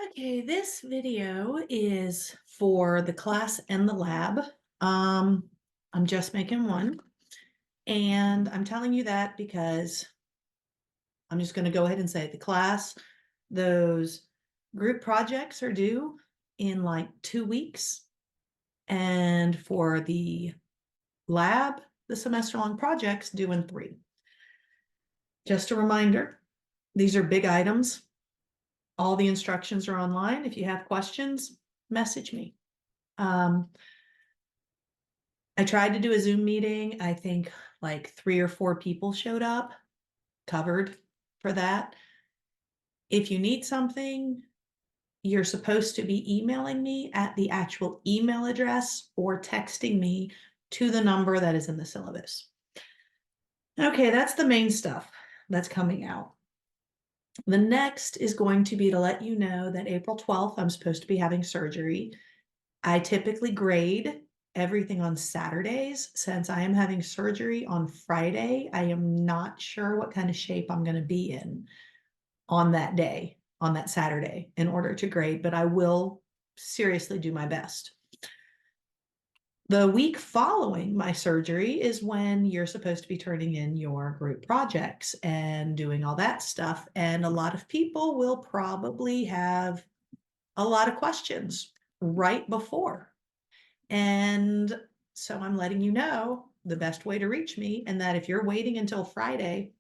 Okay, this video is for the class and the lab. I'm just making one, and I'm telling you that because I'm just going to go ahead and say the class, those group projects are due in like 2 weeks. And for the lab, the semester-long projects due in 3. Just a reminder, these are big items. All the instructions are online. If you have questions, message me. I tried to do a Zoom meeting. I think like 3 or 4 people showed up, covered for that. If you need something, you're supposed to be emailing me at the actual email address or texting me to the number that is in the syllabus. Okay, that's the main stuff that's coming out. The next is going to be to let you know that April 12th, I'm supposed to be having surgery. I typically grade everything on Saturdays. Since I am having surgery on Friday, I am not sure what kind of shape I'm going to be in on that day, on that Saturday, in order to grade, but I will seriously do my best. The week following my surgery is when you're supposed to be turning in your group projects and doing all that stuff. And a lot of people will probably have a lot of questions right before. And so I'm letting you know the best way to reach me, and that if you're waiting until Friday,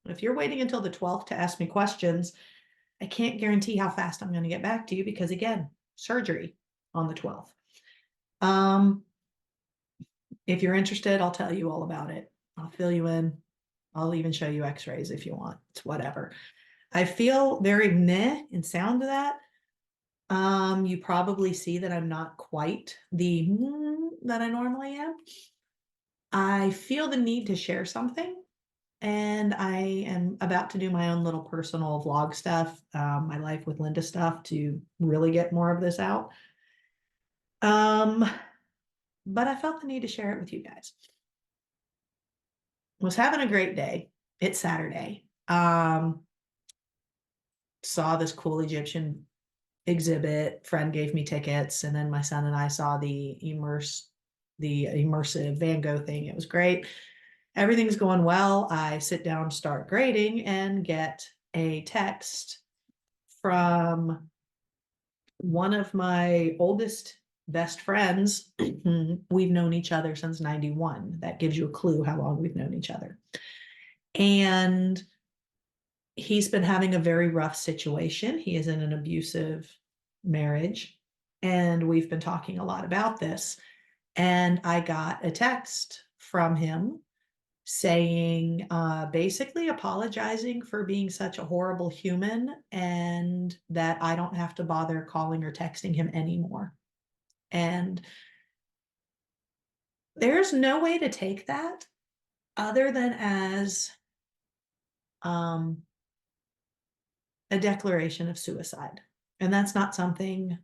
if you're waiting until the 12th to ask me questions, I can't guarantee how fast I'm going to get back to you because, again, surgery on the 12th. If you're interested, I'll tell you all about it. I'll fill you in. I'll even show you x-rays if you want. It's whatever. I feel very meh in sound to that. You probably see that I'm not quite the that I normally am. I feel the need to share something, and I am about to do my own little personal vlog stuff, my life with Linda stuff, to really get more of this out. But I felt the need to share it with you guys. Was having a great day. It's Saturday. Saw this cool Egyptian exhibit. Friend gave me tickets, and then my son and I saw the immersive Van Gogh thing. It was great. Everything's going well. I sit down, start grading, and get a text from one of my oldest best friends. We've known each other since 91. That gives you a clue how long we've known each other. And he's been having a very rough situation. He is in an abusive marriage, and we've been talking a lot about this. And I got a text from him saying, basically apologizing for being such a horrible human, and that I don't have to bother calling or texting him anymore. And there's no way to take that other than as a declaration of suicide. And that's not something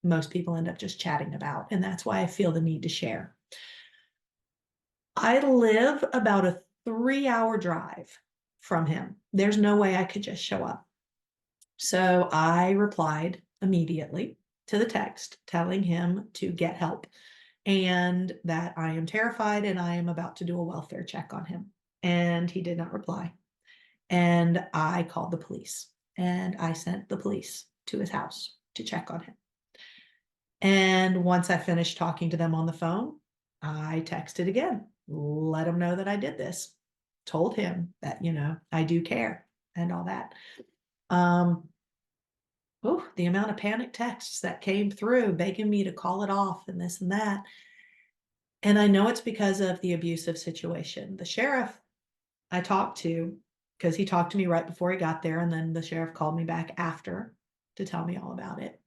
most people end up just chatting about. And that's why I feel the need to share. I live about a 3-hour drive from him. There's no way I could just show up. So I replied immediately to the text telling him to get help, and that I am terrified and I am about to do a welfare check on him. And he did not reply. And I called the police, and I sent the police to his house to check on him. And once I finished talking to them on the phone, I texted again, let him know that I did this, told him that, I do care and all that. The amount of panic texts that came through begging me to call it off and this and that. And I know it's because of the abusive situation. The sheriff I talked to, because he talked to me right before he got there, and then the sheriff called me back after to tell me all about it.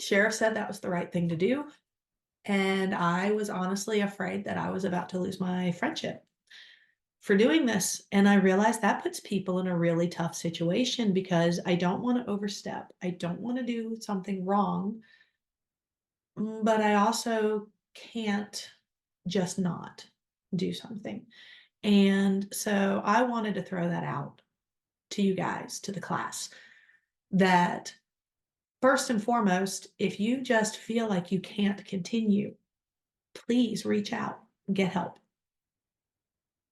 Sheriff said that was the right thing to do. And I was honestly afraid that I was about to lose my friendship for doing this. And I realized that puts people in a really tough situation, because I don't want to overstep. I don't want to do something wrong, but I also can't just not do something. And so I wanted to throw that out to you guys, to the class, that first and foremost, if you just feel like you can't continue, please reach out and get help.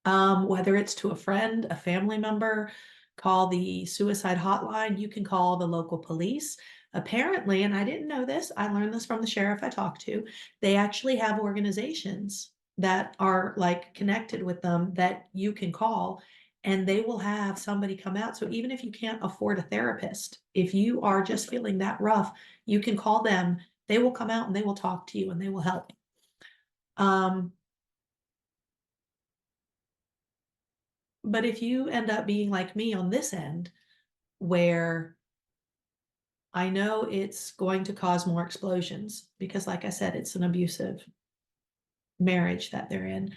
Whether it's to a friend, a family member, call the suicide hotline, you can call the local police. Apparently, and I didn't know this, I learned this from the sheriff I talked to, they actually have organizations that are like connected with them that you can call and they will have somebody come out. So even if you can't afford a therapist, if you are just feeling that rough, you can call them. They will come out and they will talk to you and they will help. But if you end up being like me on this end, where I know it's going to cause more explosions, because like I said, it's an abusive marriage that they're in.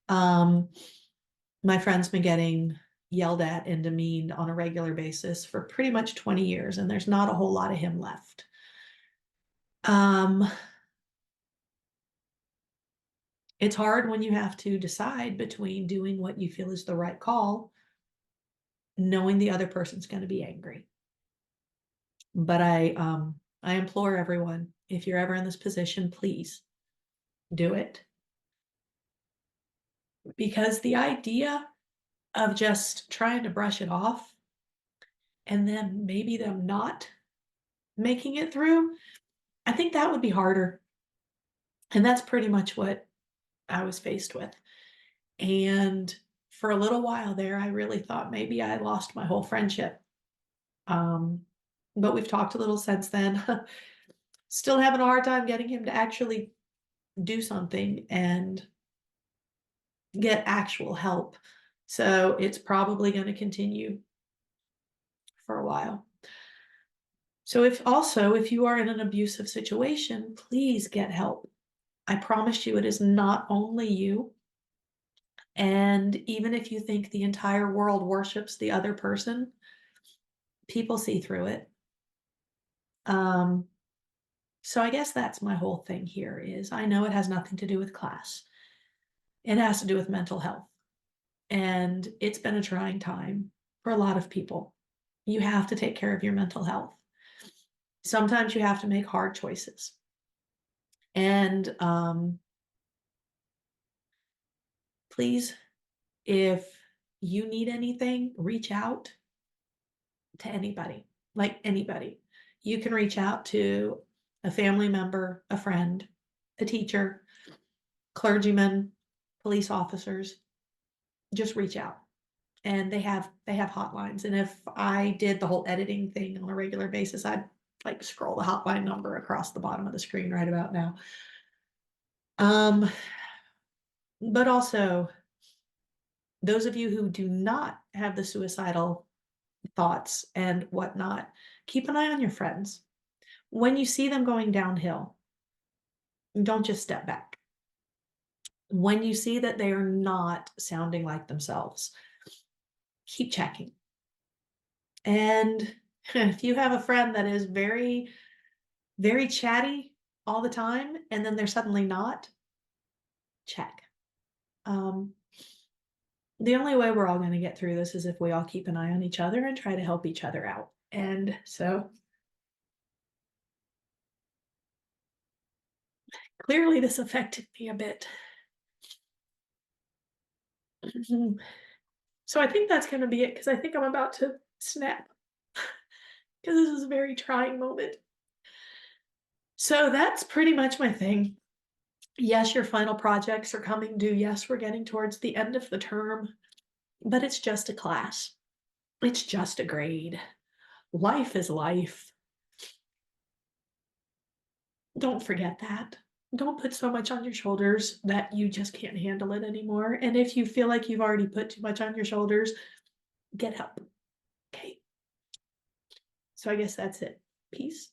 My friend's been getting yelled at and demeaned on a regular basis for pretty much 20 years, and there's not a whole lot of him left. It's hard when you have to decide between doing what you feel is the right call, knowing the other person's going to be angry. But I implore everyone, if you're ever in this position, please do it. Because the idea of just trying to brush it off and then maybe them not making it through, I think that would be harder. And that's pretty much what I was faced with. And for a little while there, I really thought maybe I lost my whole friendship. But we've talked a little since then. Still having a hard time getting him to actually do something and get actual help. So it's probably going to continue for a while. So if you are in an abusive situation, please get help. I promise you, it is not only you. And even if you think the entire world worships the other person, people see through it. So I guess that's my whole thing here is I know it has nothing to do with class. It has to do with mental health. And it's been a trying time for a lot of people. You have to take care of your mental health. Sometimes you have to make hard choices. And please, if you need anything, reach out to anybody, like anybody. You can reach out to a family member, a friend, a teacher, clergyman, police officers. Just reach out. And they have hotlines. And if I did the whole editing thing on a regular basis, I'd like scroll the hotline number across the bottom of the screen right about now. But also, those of you who do not have the suicidal thoughts and whatnot, keep an eye on your friends. When you see them going downhill, don't just step back. When you see that they are not sounding like themselves, keep checking. And if you have a friend that is very, very chatty all the time, and then they're suddenly not, check. The only way we're all going to get through this is if we all keep an eye on each other and try to help each other out. And so clearly this affected me a bit. So I think that's going to be it because I think I'm about to snap because this is a very trying moment. So that's pretty much my thing. Yes, your final projects are coming due. Yes, we're getting towards the end of the term, but it's just a class. It's just a grade. Life is life. Don't forget that. Don't put so much on your shoulders that you just can't handle it anymore. And if you feel like you've already put too much on your shoulders, get help. Okay. So I guess that's it. Peace.